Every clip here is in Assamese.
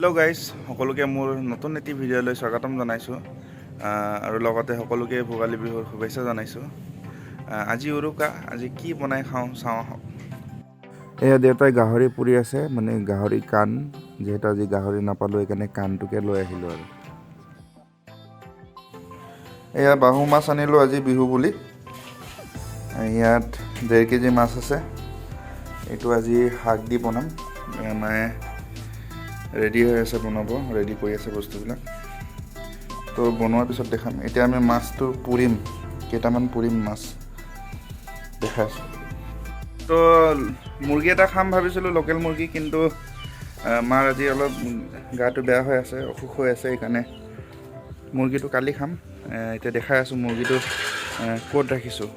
হেল্ল' গাইজ, সকলোকে মোৰ নতুন এটি ভিডিঅ'লৈ স্বাগতম জনাইছোঁ আৰু লগতে সকলোকে ভোগালী বিহুৰ শুভেচ্ছা জনাইছোঁ। আজি উৰুকা, আজি কি বনাই খাওঁ চাওঁ আহক। এয়া দেউতাই গাহৰি পুৰি আছে, মানে গাহৰি কাণ, যিহেতু আজি গাহৰি নাপালোঁ সেইকাৰণে কাণটোকে লৈ আহিলোঁ আৰু। এয়া বাহু মাছ আনিলোঁ আজি বিহু বুলি। ইয়াত 1.5 কেজি মাছ আছে। এইটো আজি শাক দি বনাম। মায়ে ৰেডি হৈ আছে বনাব, ৰেডি কৰি আছে বস্তুবিলাক। তো বনোৱাৰ পিছত দেখাম। এতিয়া আমি মাছটো পুৰিম, কেইটামান পুৰিম মাছ দেখাইছোঁ। তো মুৰ্গী এটা খাম ভাবিছিলোঁ, লোকেল মুৰ্গী, কিন্তু মাৰ আজি অলপ গাটো বেয়া হৈ আছে, অসুখ হৈ আছে, সেইকাৰণে মুৰ্গীটো কালি খাম। এতিয়া দেখাই আছোঁ মুৰ্গীটো ক'ত ৰাখিছোঁ।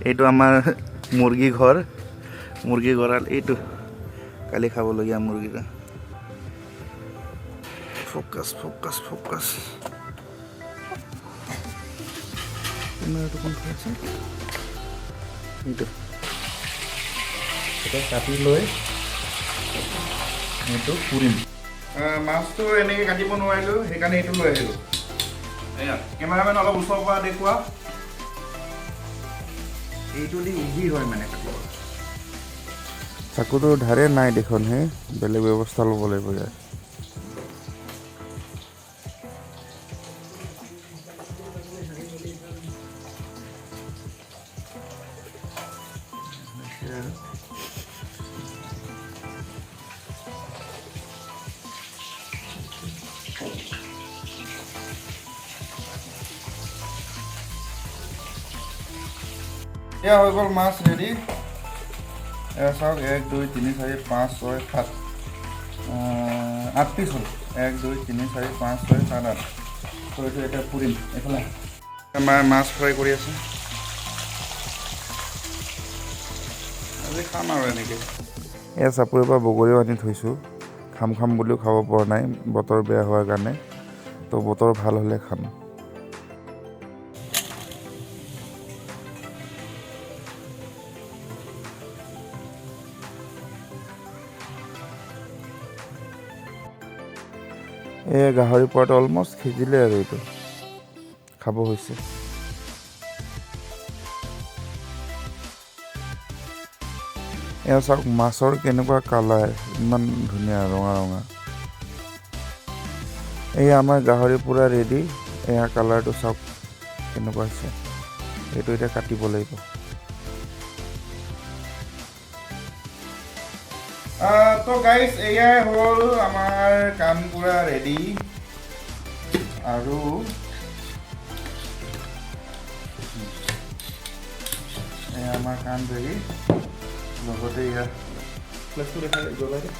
এইটো আমাৰ মুৰ্গী ঘৰ, মুৰ্গী গঁৰাল এইটো। কালি খাবলগীয়া মুৰ্গীটা। Focus focus focus. এইটো এতিয়া কাটি লৈ এইটো পুৰিম। মাছটো এনেকৈ কাটিব নোৱাৰিলোঁ, সেইকাৰণে এইটো লৈ আহিলোঁ। এয়া কেমেৰামেন অলপ ওচৰৰ পৰা দেখুওৱা। এইটো দি ইজি হয় মানে কাটিব। চাকুটো ধাৰে নাই দেখোন, হে বেলেগ ব্যৱস্থা ল'ব লাগিব ইয়াত। এয়া হৈ গ'ল মাছ ৰেডি। এয়া চাওক, 1 2 3 4 5 6 7 8 পিচ হ'ল। 1 2 3 4 5 6 7 8। তো এইটো এতিয়া পুৰিম। এইফালে মায়ে মাছ ফ্ৰাই কৰি আছে। আজি খাম আৰু এনেকৈ। এয়া চাপৰিৰ পৰা বগৰীও আনি থৈছোঁ। খাম বুলিও খাব পৰা নাই, বতৰ বেয়া হোৱাৰ কাৰণে। তো বতৰ ভাল হ'লে খাম। এই গাহৰি পোৱাটো অলমষ্ট সিজিলে আৰু এইটো খাব হৈছে। এয়া চাওক মাছৰ কেনেকুৱা কালাৰ, ইমান ধুনীয়া ৰঙা ৰঙা। এয়া আমাৰ গাহৰি পূৰা ৰেডি। এয়া কালাৰটো চাওক কেনেকুৱা হৈছে। এইটো এতিয়া কাটিব লাগিব। তো গাইজ, এয়াই হ'ল আমাৰ কাম পূৰা ৰেডি। আৰু এয়া আমাৰ কাম ৰেডি। লগতে এয়া প্লেটটো দেখাই জ্বলাই দে।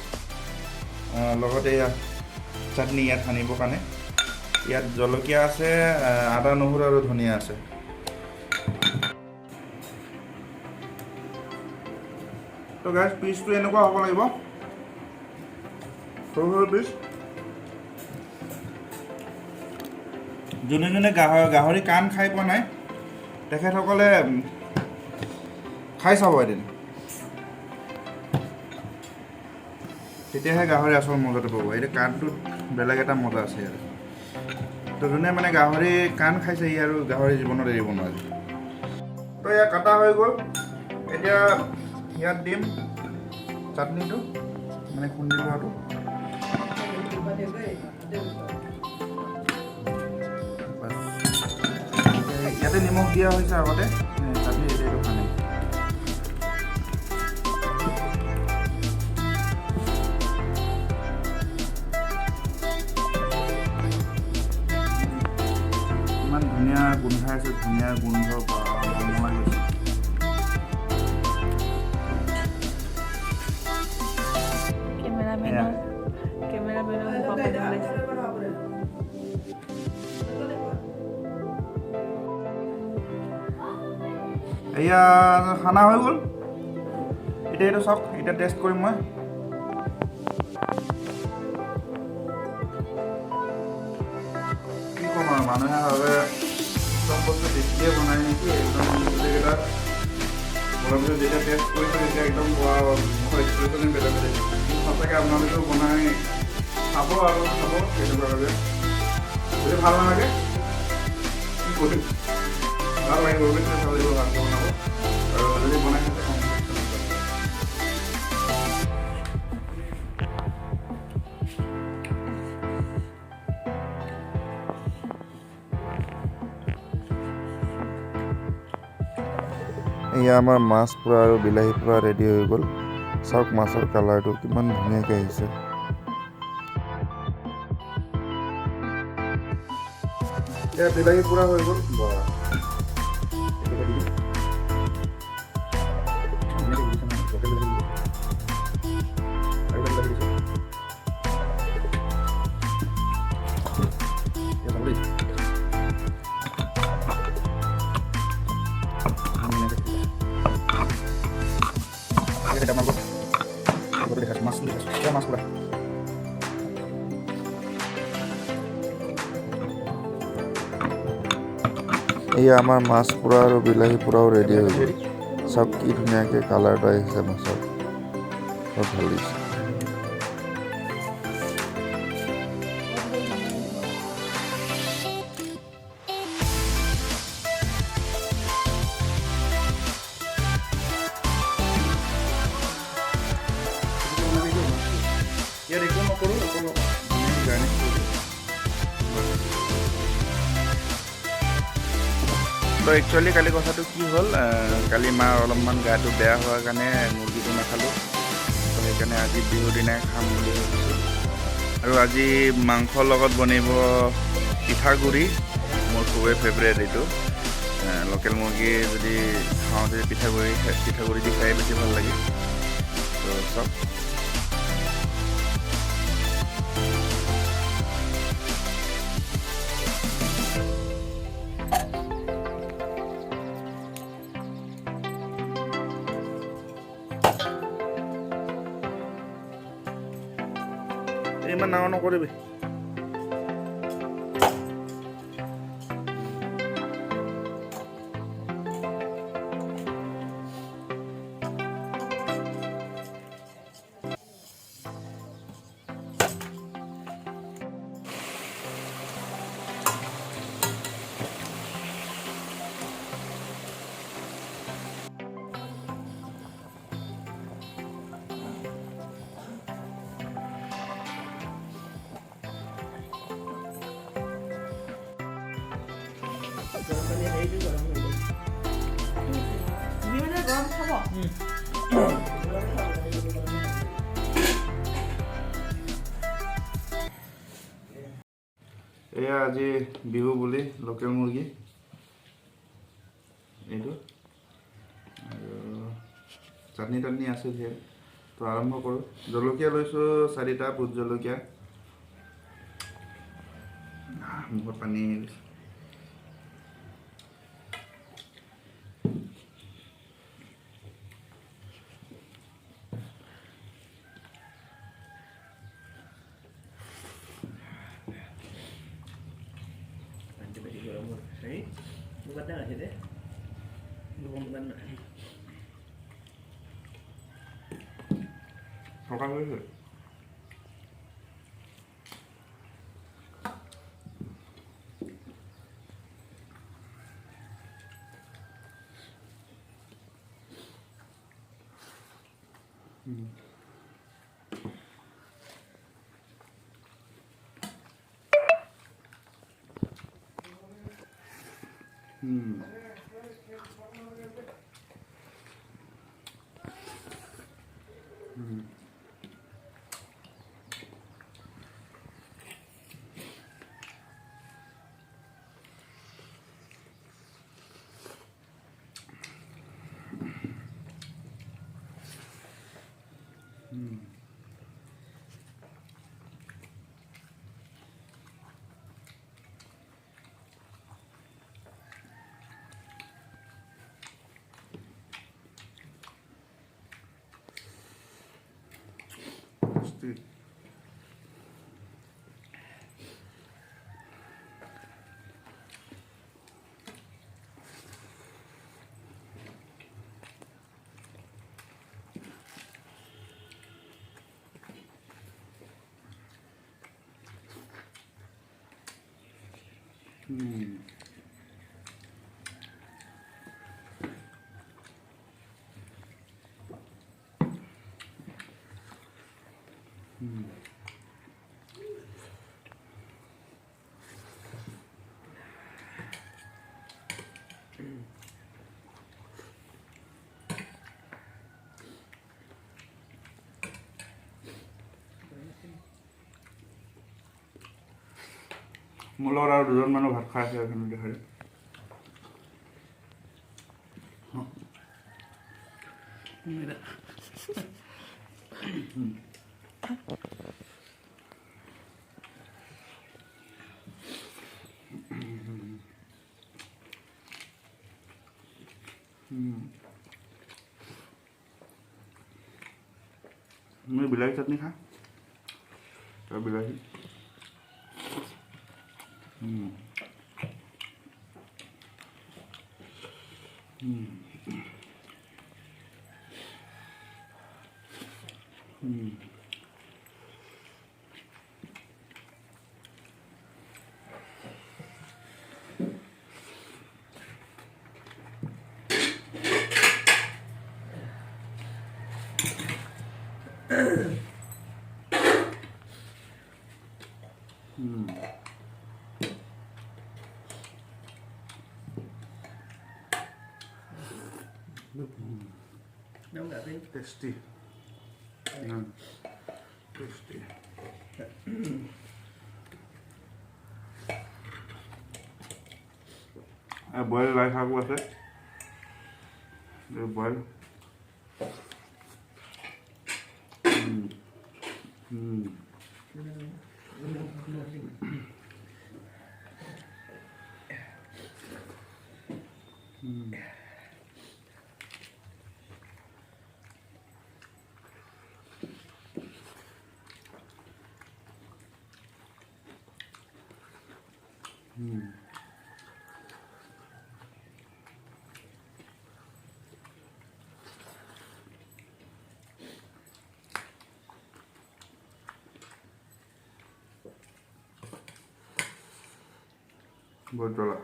লগতে এয়া চাটনি ইয়াত সানিবৰ কাৰণে। ইয়াত জলকীয়া আছে, আদা নহৰু আৰু ধনিয়া আছে। তো গাইজ, পিচটো এনেকুৱা হ'ব লাগিব, সৰু সৰু পিচ। যোনে যোনে গাহৰি কাণ খাই পোৱা নাই, তেখেতসকলে খাই চাব এদিন, তেতিয়াহে গাহৰি আচল মজাটো পাব। এতিয়া কাণটোত বেলেগ এটা মজা আছে ইয়াত। তো যোনে মানে গাহৰি কাণ খাইছে, ই আৰু গাহৰি জীৱনত এৰিব নোৱাৰে। তো এয়া কাটা হৈ গ'ল। এতিয়া ইয়াত দিম চাটনিটো, মানে খুন্দি লোৱাটো। ইয়াতে নিমখ দিয়া হৈছে আগতে, চাটনি এতিয়া এইটো সানিম। ইমান ধুনীয়া গোন্ধাই আছে, ধুনীয়া গোন্ধ বনোৱা গৈছে। এয়া খানা হৈ গ'ল। এতিয়া এইটো চাওক, এতিয়া টেষ্ট কৰিম মই। কি ক'ম আৰু, মানুহে ভাবে চব বস্তু বেছিয়ে বনাই নেকি, একদম গোটেইকেইটা বনাৰ পিছত যেতিয়া টেষ্ট কৰিছোঁ, তেতিয়া একদম এক্সপ্ৰেশ্যনে বেলেগ বেলেগ। সঁচাকৈ আপোনালোকেও বনাই খাব আৰু খাব কেনেকুৱাভাৱে যদি ভাল নালাগে কি কৰিম ভাল লাগিব অৱশ্যে ভাল লাগিব ভালকৈ বনাব আৰু যদি বনাই থাকে এয়া আমাৰ মাছ পোৰা আৰু বিলাহী পোৰা ৰেডি হৈ গ'ল চাওক মাছৰ কালাৰটো কিমান ধুনীয়াকৈ আহিছে এয়া বিলাহী পোৰা হৈ গ'ল এয়া আমাৰ মাছ পোৰা আৰু বিলাহী পোৰাও ৰেডি হৈ গ'ল চাওক কি ধুনীয়াকৈ কালাৰটো আহিছে মাছৰ বহুত ভাল লাগিছে ইয়াত একো নকৰোঁ গাৰ্নিছ কৰোঁ তো একচুৱেলি কালি কথাটো কি হ'ল কালি মাৰ অলপমান গাটো বেয়া হোৱাৰ কাৰণে মুৰ্গীটো নাখালোঁ তো সেইকাৰণে আজি বিহুৰ দিনাই খাম বুলি ভাবিছোঁ আৰু আজি মাংসৰ লগত বনিব পিঠাগুড়ি মোৰ খুবেই ফেভৰেট এইটো লোকেল মুৰ্গী যদি খাওঁ যদি পিঠাগুড়ি দি খাই বেছি ভাল লাগে তো চব ইমান ডাঙৰ নকৰিবি এয়া আজি বিহু বুলি লোকেল মুৰ্গী এইটো আৰু চাটনি টাটনি আছে ধেৰ তো আৰম্ভ কৰোঁ জলকীয়া লৈছোঁ 4টা ভোট জলকীয়া মুখত পানী সকাল হয়েছে মোৰ লগত আৰু দুজন মানুহ ভাত খাই আছে এখন দেখাই मैं बिलाही चटनी खा तो बिलाही टेस्टी टेस्टी बॉयल लाई শাকো আছে বয়েল बहुत জ্বলা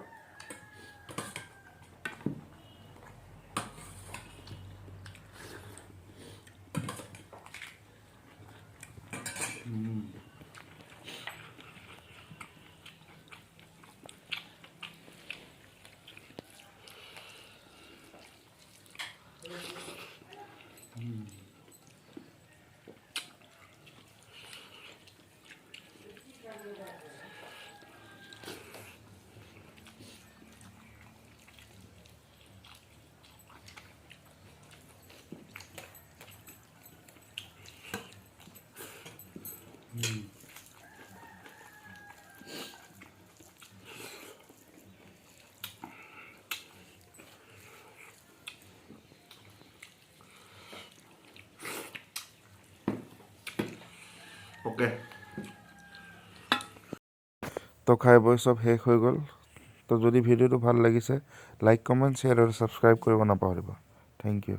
ओके तो खाई बई सब शेष हो गल तो जदि भिडिओ ভাল লাগিছে लाइक कमेंट शेयर और सब्सक्राइब কৰিব নাপাহৰিব थैंक यू